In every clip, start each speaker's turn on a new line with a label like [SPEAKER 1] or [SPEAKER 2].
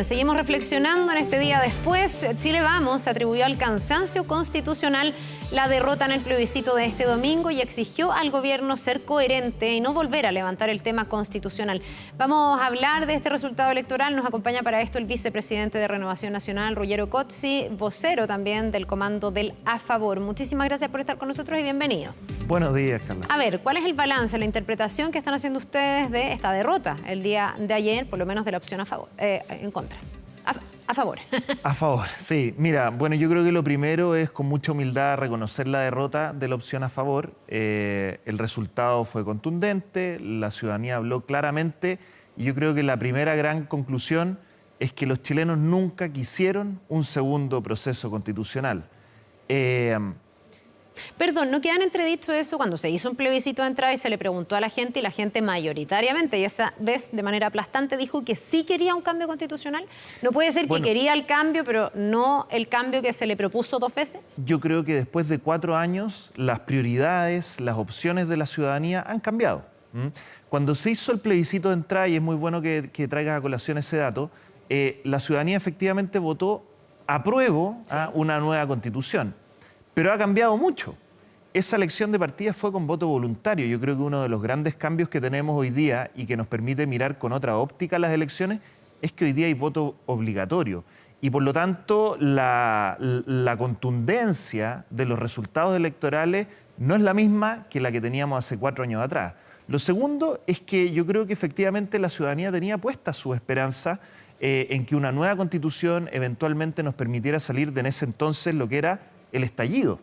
[SPEAKER 1] Bien, seguimos reflexionando en este día después. Chile Vamos atribuyó al cansancio constitucional la derrota en el plebiscito de este domingo y exigió al gobierno ser coherente y no volver a levantar el tema constitucional. Vamos a hablar de este resultado electoral. Nos acompaña para esto el vicepresidente de Renovación Nacional, Ruggero Cozzi, vocero también del comando del A Favor. Muchísimas gracias por estar con nosotros y bienvenido.
[SPEAKER 2] Buenos días, Carla.
[SPEAKER 1] A ver, ¿cuál es el balance, la interpretación que están haciendo ustedes de esta derrota el día de ayer, por lo menos de la opción a favor, en contra? A favor.
[SPEAKER 2] A favor, sí. Mira, bueno, yo creo que lo primero es con mucha humildad reconocer la derrota de la opción a favor. El resultado fue contundente, la ciudadanía habló claramente y yo creo que la primera gran conclusión es que los chilenos nunca quisieron un segundo proceso constitucional.
[SPEAKER 1] Perdón, ¿no queda en entredicho eso cuando se hizo un plebiscito de entrada y se le preguntó a la gente y la gente mayoritariamente, y esa vez de manera aplastante, dijo que sí quería un cambio constitucional? ¿No puede ser que quería el cambio, pero no el cambio que se le propuso 2 veces?
[SPEAKER 2] Yo creo que después de 4 años, las prioridades, las opciones de la ciudadanía han cambiado. Cuando se hizo el plebiscito de entrada, y es muy bueno que traigas a colación ese dato, la ciudadanía efectivamente votó apruebo a una nueva constitución. Pero ha cambiado mucho. Esa elección de partida fue con voto voluntario. Yo creo que uno de los grandes cambios que tenemos hoy día y que nos permite mirar con otra óptica las elecciones es que hoy día hay voto obligatorio. Y por lo tanto, la contundencia de los resultados electorales no es la misma que la que teníamos hace 4 años atrás. Lo segundo es que yo creo que efectivamente la ciudadanía tenía puesta su esperanza en que una nueva constitución eventualmente nos permitiera salir de en ese entonces lo que era el estallido.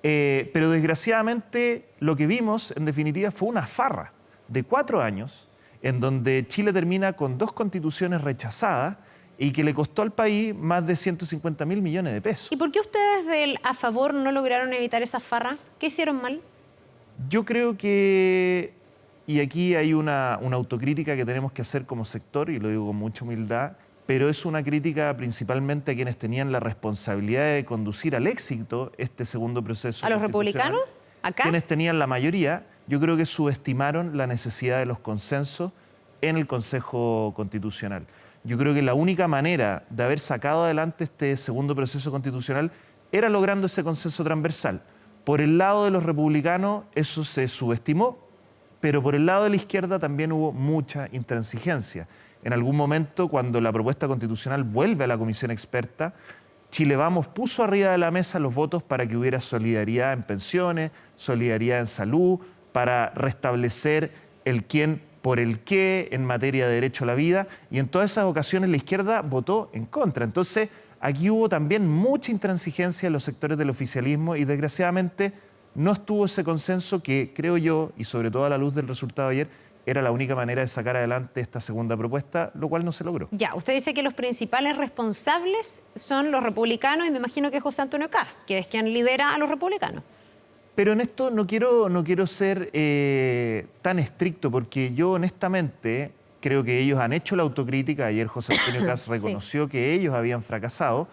[SPEAKER 2] Pero desgraciadamente lo que vimos en definitiva fue una farra de 4 años en donde Chile termina con 2 constituciones rechazadas y que le costó al país más de 150.000 millones de pesos.
[SPEAKER 1] ¿Y por qué ustedes del A Favor no lograron evitar esa farra? ¿Qué hicieron mal?
[SPEAKER 2] Yo creo que, y aquí hay una autocrítica que tenemos que hacer como sector, y lo digo con mucha humildad, pero es una crítica principalmente a quienes tenían la responsabilidad de conducir al éxito este segundo proceso.
[SPEAKER 1] ¿A los republicanos? ¿Acá?
[SPEAKER 2] Quienes tenían la mayoría, yo creo que subestimaron la necesidad de los consensos en el Consejo Constitucional. Yo creo que la única manera de haber sacado adelante este segundo proceso constitucional era logrando ese consenso transversal. Por el lado de los republicanos eso se subestimó, pero por el lado de la izquierda también hubo mucha intransigencia. En algún momento, cuando la propuesta constitucional vuelve a la comisión experta, Chile Vamos puso arriba de la mesa los votos para que hubiera solidaridad en pensiones, solidaridad en salud, para restablecer el quién por el qué en materia de derecho a la vida, y en todas esas ocasiones la izquierda votó en contra. Entonces, aquí hubo también mucha intransigencia en los sectores del oficialismo y desgraciadamente no estuvo ese consenso que, creo yo, y sobre todo a la luz del resultado de ayer, era la única manera de sacar adelante esta segunda propuesta, lo cual no se logró.
[SPEAKER 1] Ya, usted dice que los principales responsables son los republicanos y me imagino que es José Antonio Kast, que es quien lidera a los republicanos.
[SPEAKER 2] Pero en esto no quiero ser tan estricto, porque yo honestamente creo que ellos han hecho la autocrítica. Ayer José Antonio Kast reconoció que ellos habían fracasado,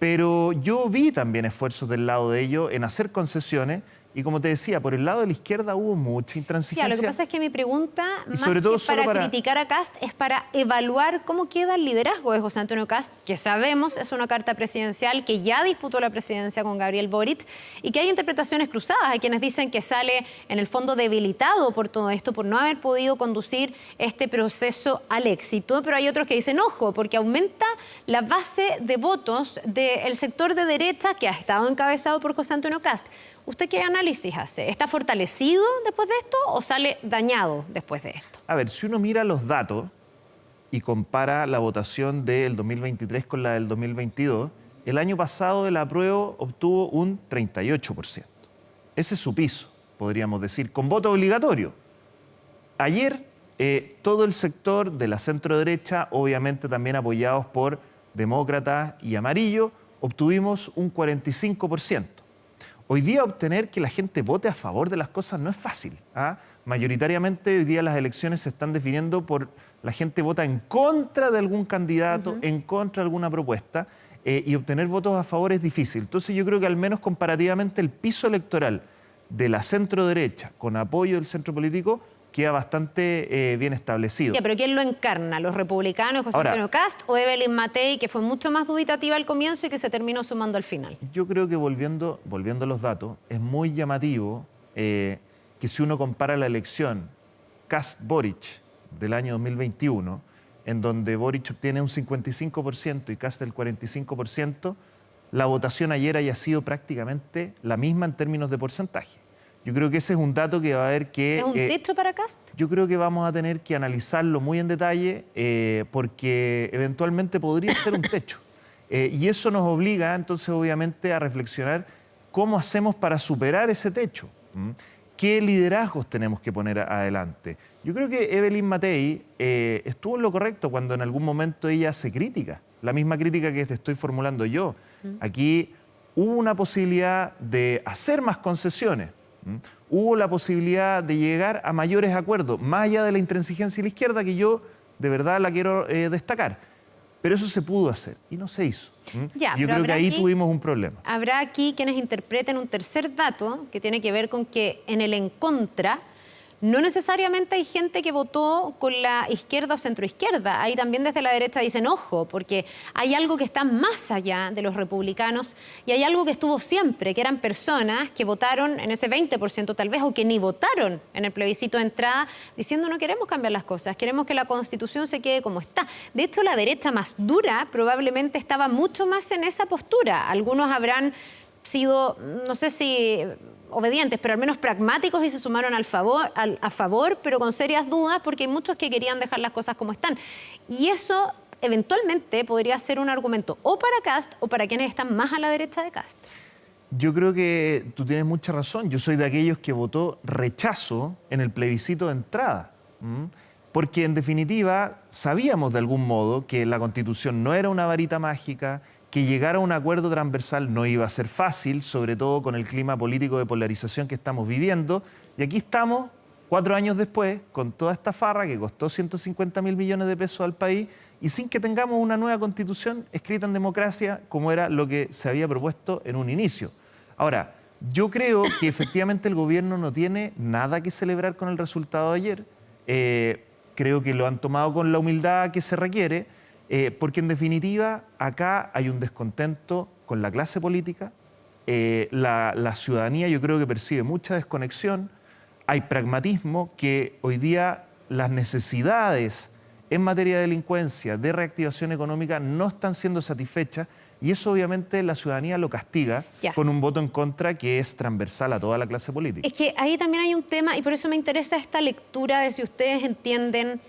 [SPEAKER 2] pero yo vi también esfuerzos del lado de ellos en hacer concesiones. Y como te decía, por el lado de la izquierda hubo mucha intransigencia.
[SPEAKER 1] Ya, lo que pasa es que mi pregunta, más
[SPEAKER 2] sobre todo
[SPEAKER 1] que para criticar a Kast, es para evaluar cómo queda el liderazgo de José Antonio Kast, que sabemos es una carta presidencial, que ya disputó la presidencia con Gabriel Boric, y que hay interpretaciones cruzadas. Hay quienes dicen que sale, en el fondo, debilitado por todo esto, por no haber podido conducir este proceso al éxito. Pero hay otros que dicen, ojo, porque aumenta la base de votos del sector de derecha que ha estado encabezado por José Antonio Kast. ¿Usted qué análisis hace? ¿Está fortalecido después de esto o sale dañado después de esto?
[SPEAKER 2] A ver, si uno mira los datos y compara la votación del 2023 con la del 2022, el año pasado el apruebo obtuvo un 38%. Ese es su piso, podríamos decir, con voto obligatorio. Ayer, todo el sector de la centro-derecha, obviamente también apoyados por demócratas y amarillo, obtuvimos un 45%. Hoy día obtener que la gente vote a favor de las cosas no es fácil. Mayoritariamente hoy día las elecciones se están definiendo por la gente vota en contra de algún candidato, en contra de alguna propuesta, y obtener votos a favor es difícil. Entonces yo creo que al menos comparativamente el piso electoral de la centro-derecha con apoyo del centro político queda bastante bien establecido.
[SPEAKER 1] Ya, pero ¿quién lo encarna? ¿Los republicanos, José Antonio Kast, o Evelyn Matei, que fue mucho más dubitativa al comienzo y que se terminó sumando al final?
[SPEAKER 2] Yo creo que volviendo a los datos, es muy llamativo que si uno compara la elección Kast-Boric del año 2021, en donde Boric obtiene un 55% y Kast el 45%, la votación ayer haya sido prácticamente la misma en términos de porcentaje. Yo creo que ese es un dato que va a haber que...
[SPEAKER 1] ¿Es un techo para Kast?
[SPEAKER 2] Yo creo que vamos a tener que analizarlo muy en detalle porque eventualmente podría ser un techo. Y eso nos obliga entonces obviamente a reflexionar cómo hacemos para superar ese techo. ¿Qué liderazgos tenemos que poner adelante? Yo creo que Evelyn Matei estuvo en lo correcto cuando en algún momento ella hace crítica. La misma crítica que te estoy formulando yo. Aquí hubo una posibilidad de hacer más concesiones. Hubo la posibilidad de llegar a mayores acuerdos, más allá de la intransigencia de la izquierda, que yo de verdad la quiero destacar. Pero eso se pudo hacer y no se hizo.
[SPEAKER 1] Ya,
[SPEAKER 2] yo creo que ahí tuvimos un problema.
[SPEAKER 1] Habrá aquí quienes interpreten un tercer dato que tiene que ver con que en el en contra no necesariamente hay gente que votó con la izquierda o centroizquierda. Ahí también desde la derecha dicen, ojo, porque hay algo que está más allá de los republicanos y hay algo que estuvo siempre, que eran personas que votaron en ese 20% tal vez, o que ni votaron en el plebiscito de entrada, diciendo no queremos cambiar las cosas, queremos que la Constitución se quede como está. De hecho, la derecha más dura probablemente estaba mucho más en esa postura. Algunos habrán sido, no sé si obedientes, pero al menos pragmáticos y se sumaron a favor, pero con serias dudas porque hay muchos que querían dejar las cosas como están. Y eso eventualmente podría ser un argumento o para Kast o para quienes están más a la derecha de Kast.
[SPEAKER 2] Yo creo que tú tienes mucha razón. Yo soy de aquellos que votó rechazo en el plebiscito de entrada. Porque en definitiva sabíamos de algún modo que la Constitución no era una varita mágica, que llegar a un acuerdo transversal no iba a ser fácil, sobre todo con el clima político de polarización que estamos viviendo. Y aquí estamos, 4 años después, con toda esta farra que costó 150.000 millones de pesos al país y sin que tengamos una nueva Constitución escrita en democracia como era lo que se había propuesto en un inicio. Ahora, yo creo que efectivamente el gobierno no tiene nada que celebrar con el resultado de ayer. Creo que lo han tomado con la humildad que se requiere, porque en definitiva acá hay un descontento con la clase política, la ciudadanía yo creo que percibe mucha desconexión, hay pragmatismo que hoy día las necesidades en materia de delincuencia, de reactivación económica no están siendo satisfechas y eso obviamente la ciudadanía lo castiga con un voto en contra que es transversal a toda la clase política.
[SPEAKER 1] Es que ahí también hay un tema y por eso me interesa esta lectura de si ustedes entienden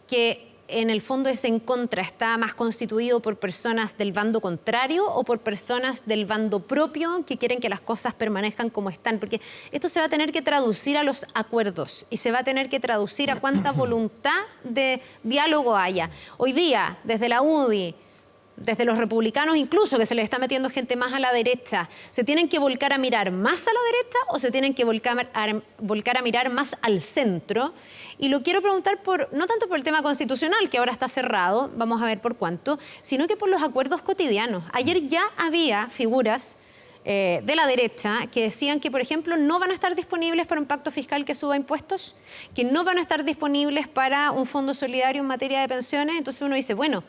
[SPEAKER 1] que en el fondo ese en contra está más constituido por personas del bando contrario o por personas del bando propio que quieren que las cosas permanezcan como están, porque esto se va a tener que traducir a los acuerdos y se va a tener que traducir a cuánta voluntad de diálogo haya. Hoy día, desde la UDI, desde los republicanos incluso, que se les está metiendo gente más a la derecha, ¿se tienen que volcar a mirar más a la derecha o se tienen que volcar a mirar más al centro? Y lo quiero preguntar no tanto por el tema constitucional, que ahora está cerrado, vamos a ver por cuánto, sino que por los acuerdos cotidianos. Ayer ya había figuras de la derecha que decían que, por ejemplo, no van a estar disponibles para un pacto fiscal que suba impuestos, que no van a estar disponibles para un fondo solidario en materia de pensiones. Entonces uno dice, bueno,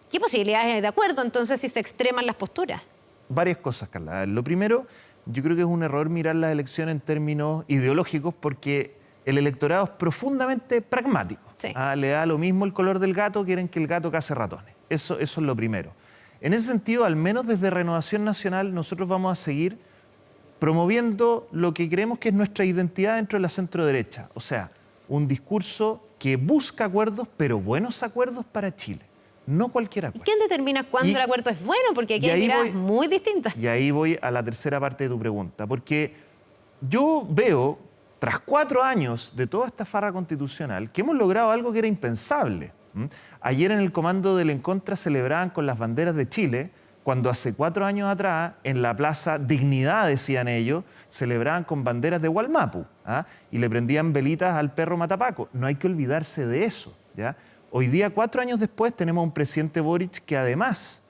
[SPEAKER 1] ¿qué posibilidades hay de acuerdo entonces si se extreman las posturas?
[SPEAKER 2] Varias cosas, Carla. Lo primero, yo creo que es un error mirar las elecciones en términos ideológicos porque el electorado es profundamente pragmático.
[SPEAKER 1] Sí.
[SPEAKER 2] Le da lo mismo el color del gato, quieren que el gato case ratones. Eso es lo primero. En ese sentido, al menos desde Renovación Nacional, nosotros vamos a seguir promoviendo lo que creemos que es nuestra identidad dentro de la centro-derecha. O sea, un discurso que busca acuerdos, pero buenos acuerdos para Chile. No cualquier acuerdo.
[SPEAKER 1] ¿Quién determina cuándo el acuerdo es bueno? Porque aquí hay miradas muy distintas.
[SPEAKER 2] Y ahí voy a la tercera parte de tu pregunta. Porque yo veo, tras 4 años de toda esta farra constitucional, que hemos logrado algo que era impensable. Ayer en el comando del En Contra celebraban con las banderas de Chile, cuando hace 4 años atrás, en la Plaza Dignidad, decían ellos, celebraban con banderas de Gualmapu, y le prendían velitas al perro Matapaco. No hay que olvidarse de eso, ¿ya? Hoy día, 4 años después, tenemos un presidente Boric que además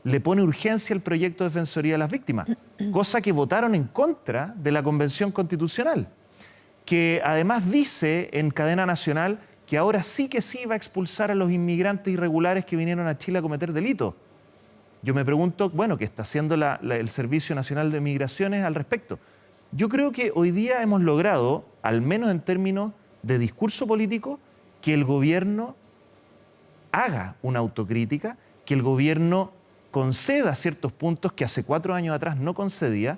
[SPEAKER 2] le pone urgencia al proyecto de Defensoría de las Víctimas, cosa que votaron en contra de la Convención Constitucional. que además dice en cadena nacional que ahora sí que sí va a expulsar a los inmigrantes irregulares que vinieron a Chile a cometer delitos. Yo me pregunto, bueno, ¿qué está haciendo el Servicio Nacional de Migraciones al respecto? Yo creo que hoy día hemos logrado, al menos en términos de discurso político, que el gobierno haga una autocrítica, que el gobierno conceda ciertos puntos que hace 4 años atrás no concedía,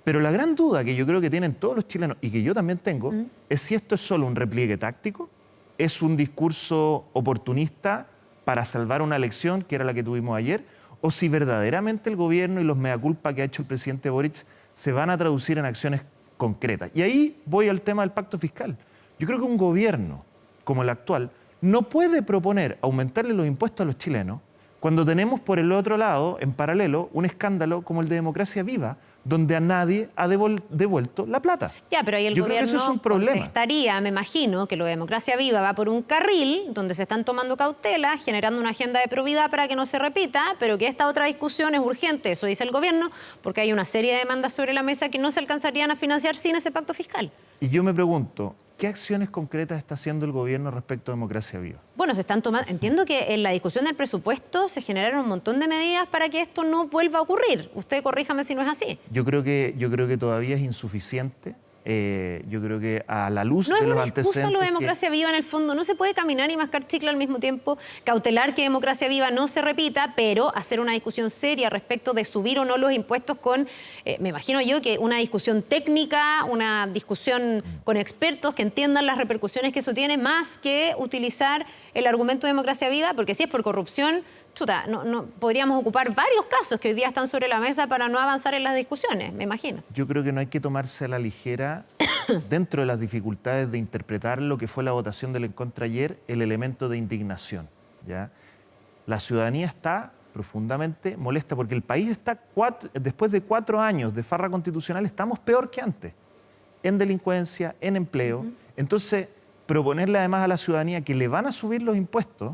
[SPEAKER 2] pero la gran duda que yo creo que tienen todos los chilenos y que yo también tengo es si esto es solo un repliegue táctico, es un discurso oportunista para salvar una elección, que era la que tuvimos ayer, o si verdaderamente el gobierno y los mea culpa que ha hecho el presidente Boric se van a traducir en acciones concretas. Y ahí voy al tema del pacto fiscal. Yo creo que un gobierno como el actual no puede proponer aumentarle los impuestos a los chilenos cuando tenemos por el otro lado, en paralelo, un escándalo como el de Democracia Viva, donde a nadie ha devuelto la plata.
[SPEAKER 1] Ya, pero ahí el
[SPEAKER 2] Yo creo que
[SPEAKER 1] gobierno
[SPEAKER 2] eso es un problema.
[SPEAKER 1] contestaría, me imagino, que lo de Democracia Viva va por un carril donde se están tomando cautelas, generando una agenda de probidad para que no se repita, pero que esta otra discusión es urgente, eso dice el gobierno, porque hay una serie de demandas sobre la mesa que no se alcanzarían a financiar sin ese pacto fiscal.
[SPEAKER 2] Y yo me pregunto, ¿qué acciones concretas está haciendo el gobierno respecto a Democracia Viva?
[SPEAKER 1] Bueno, se están tomando. Entiendo que en la discusión del presupuesto se generaron un montón de medidas para que esto no vuelva a ocurrir. Usted corríjame si no es así.
[SPEAKER 2] Yo creo que todavía es insuficiente. Yo creo que a la luz
[SPEAKER 1] No
[SPEAKER 2] de
[SPEAKER 1] es
[SPEAKER 2] los
[SPEAKER 1] una excusa
[SPEAKER 2] antecedentes...
[SPEAKER 1] lo de Democracia Viva en el fondo. No se puede caminar y mascar chicle al mismo tiempo, cautelar que Democracia Viva no se repita, pero hacer una discusión seria respecto de subir o no los impuestos con, me imagino yo, que una discusión técnica, una discusión con expertos que entiendan las repercusiones que eso tiene, más que utilizar el argumento de Democracia Viva, porque si es por corrupción, chuta, no, podríamos ocupar varios casos que hoy día están sobre la mesa para no avanzar en las discusiones, me imagino.
[SPEAKER 2] Yo creo que no hay que tomarse a la ligera, dentro de las dificultades de interpretar lo que fue la votación del en contra ayer, el elemento de indignación, ¿ya? La ciudadanía está profundamente molesta porque el país está, después de 4 años de farra constitucional, estamos peor que antes, en delincuencia, en empleo. Entonces, proponerle además a la ciudadanía que le van a subir los impuestos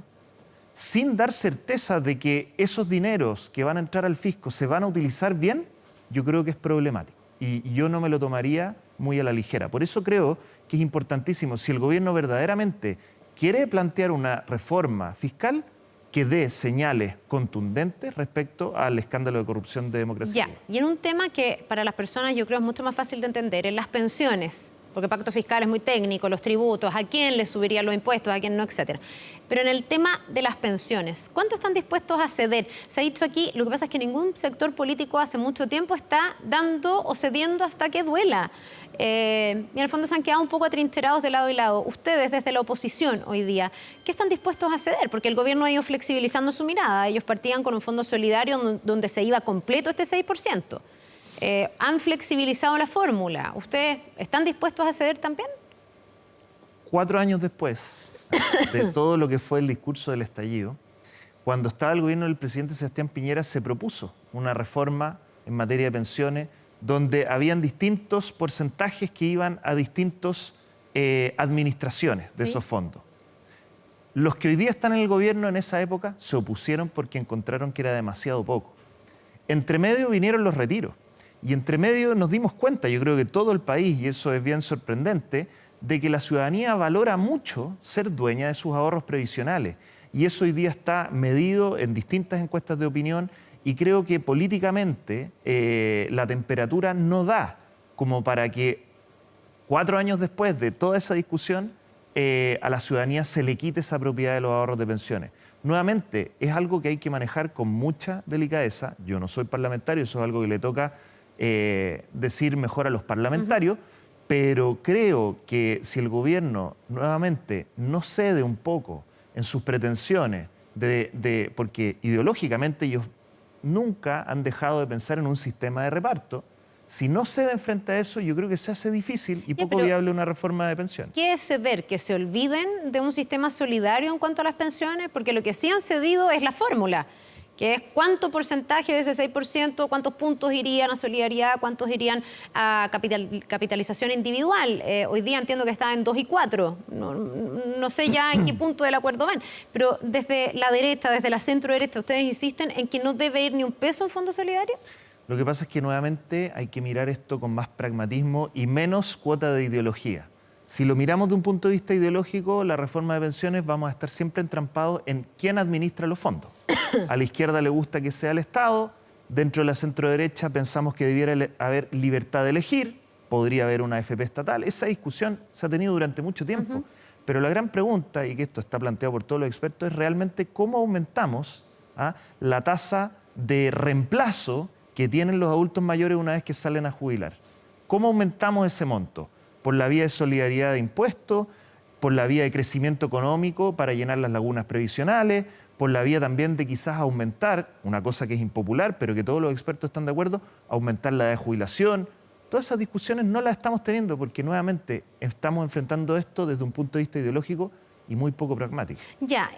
[SPEAKER 2] sin dar certeza de que esos dineros que van a entrar al fisco se van a utilizar bien, yo creo que es problemático. Y yo no me lo tomaría muy a la ligera. Por eso creo que es importantísimo, si el gobierno verdaderamente quiere plantear una reforma fiscal, que dé señales contundentes respecto al escándalo de corrupción de Democracia Viva.
[SPEAKER 1] Y en un tema que para las personas yo creo es mucho más fácil de entender, en las pensiones, porque el pacto fiscal es muy técnico, los tributos, a quién le subirían los impuestos, a quién no, etcétera. Pero en el tema de las pensiones, ¿cuánto están dispuestos a ceder? Se ha dicho aquí, lo que pasa es que ningún sector político hace mucho tiempo está dando o cediendo hasta que duela. Y en el fondo se han quedado un poco atrincherados de lado y lado. Ustedes, desde la oposición hoy día, ¿qué están dispuestos a ceder? Porque el gobierno ha ido flexibilizando su mirada. Ellos partían con un fondo solidario donde se iba completo este 6%. Han flexibilizado la fórmula. ¿Ustedes están dispuestos a ceder también?
[SPEAKER 2] 4 años después de todo lo que fue el discurso del estallido, cuando estaba el gobierno del presidente Sebastián Piñera, se propuso una reforma en materia de pensiones donde habían distintos porcentajes que iban a distintas administraciones de esos fondos. Los que hoy día están en el gobierno en esa época se opusieron porque encontraron que era demasiado poco. Entre medio vinieron los retiros. Y entre medio nos dimos cuenta, yo creo que todo el país, y eso es bien sorprendente, de que la ciudadanía valora mucho ser dueña de sus ahorros previsionales. Y eso hoy día está medido en distintas encuestas de opinión y creo que políticamente la temperatura no da como para que 4 años después de toda esa discusión a la ciudadanía se le quite esa propiedad de los ahorros de pensiones. Nuevamente, es algo que hay que manejar con mucha delicadeza. Yo no soy parlamentario, eso es algo que le toca decir mejor a los parlamentarios, pero creo que si el gobierno nuevamente no cede un poco en sus pretensiones, porque ideológicamente ellos nunca han dejado de pensar en un sistema de reparto, si no ceden frente a eso, yo creo que se hace difícil y poco viable una reforma de pensiones.
[SPEAKER 1] ¿Qué es ceder? ¿Que se olviden de un sistema solidario en cuanto a las pensiones? Porque lo que sí han cedido es la fórmula, que es cuánto porcentaje de ese 6%, cuántos puntos irían a solidaridad, cuántos irían a capitalización individual. Hoy día entiendo que está en 2 y 4. No sé ya en qué punto del acuerdo van. Pero desde la derecha, desde la centro derecha, ¿ustedes insisten en que no debe ir ni un peso en fondo solidario?
[SPEAKER 2] Lo que pasa es que nuevamente hay que mirar esto con más pragmatismo y menos cuota de ideología. Si lo miramos de un punto de vista ideológico, la reforma de pensiones vamos a estar siempre entrampados en quién administra los fondos. A la izquierda le gusta que sea el Estado, dentro de la centro-derecha pensamos que debiera haber libertad de elegir, podría haber una AFP estatal. Esa discusión se ha tenido durante mucho tiempo. Pero la gran pregunta, y que esto está planteado por todos los expertos, es realmente cómo aumentamos la tasa de reemplazo que tienen los adultos mayores una vez que salen a jubilar. ¿Cómo aumentamos ese monto? Por la vía de solidaridad de impuestos, por la vía de crecimiento económico para llenar las lagunas previsionales, por la vía también de quizás aumentar, una cosa que es impopular, pero que todos los expertos están de acuerdo, aumentar la edad de jubilación. Todas esas discusiones no las estamos teniendo porque nuevamente estamos enfrentando esto desde un punto de vista ideológico y muy poco pragmático.
[SPEAKER 1] Ya,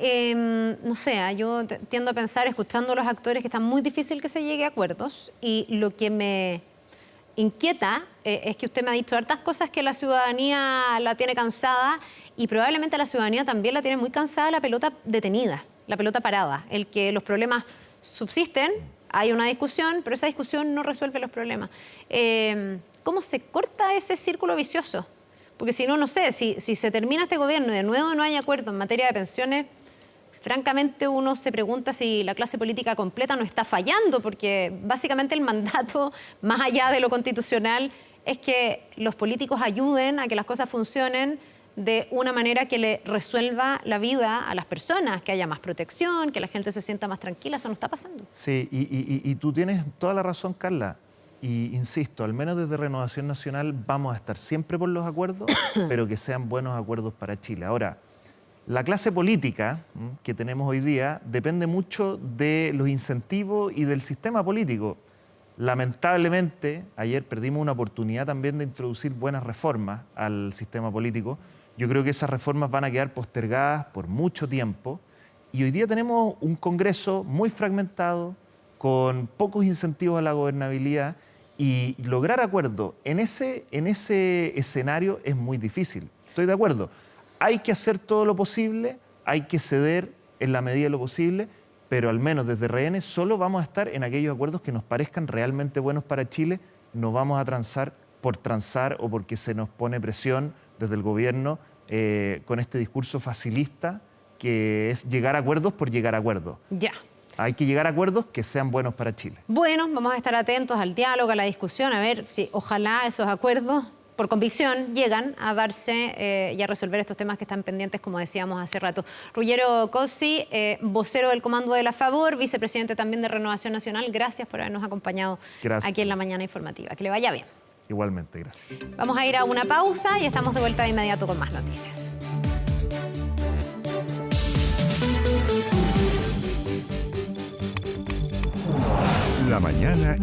[SPEAKER 1] no sé, yo tiendo a pensar, escuchando a los actores, que está muy difícil que se llegue a acuerdos, y lo que me inquieta es que usted me ha dicho hartas cosas que la ciudadanía la tiene cansada, y probablemente la ciudadanía también la tiene muy cansada la pelota detenida, la pelota parada, el que los problemas subsisten, hay una discusión, pero esa discusión no resuelve los problemas. ¿Cómo se corta ese círculo vicioso? Porque si no, no sé, si se termina este gobierno y de nuevo no hay acuerdo en materia de pensiones, francamente uno se pregunta si la clase política completa no está fallando, porque básicamente el mandato, más allá de lo constitucional, es que los políticos ayuden a que las cosas funcionen de una manera que le resuelva la vida a las personas, que haya más protección, que la gente se sienta más tranquila. Eso no está pasando.
[SPEAKER 2] Sí, y tú tienes toda la razón, Carla. Y insisto, al menos desde Renovación Nacional vamos a estar siempre por los acuerdos, pero que sean buenos acuerdos para Chile. Ahora, la clase política que tenemos hoy día depende mucho de los incentivos y del sistema político. Lamentablemente, ayer perdimos una oportunidad también de introducir buenas reformas al sistema político. Yo creo que esas reformas van a quedar postergadas por mucho tiempo. Y hoy día tenemos un Congreso muy fragmentado, con pocos incentivos a la gobernabilidad, y lograr acuerdo en ese escenario es muy difícil. Estoy de acuerdo. Hay que hacer todo lo posible, hay que ceder en la medida de lo posible, pero al menos desde RN solo vamos a estar en aquellos acuerdos que nos parezcan realmente buenos para Chile. No vamos a transar por transar o porque se nos pone presión desde el gobierno con este discurso facilista que es llegar a acuerdos por llegar a acuerdos.
[SPEAKER 1] Ya.
[SPEAKER 2] Hay que llegar a acuerdos que sean buenos para Chile.
[SPEAKER 1] Bueno, vamos a estar atentos al diálogo, a la discusión, a ver si ojalá esos acuerdos, por convicción, llegan a darse y a resolver estos temas que están pendientes, como decíamos hace rato. Ruggero Cossi, vocero del Comando de la Favor, vicepresidente también de Renovación Nacional, gracias por habernos acompañado aquí en la Mañana Informativa. Que le vaya bien.
[SPEAKER 2] Igualmente, gracias.
[SPEAKER 1] Vamos a ir a una pausa y estamos de vuelta de inmediato con más noticias.
[SPEAKER 3] La Mañana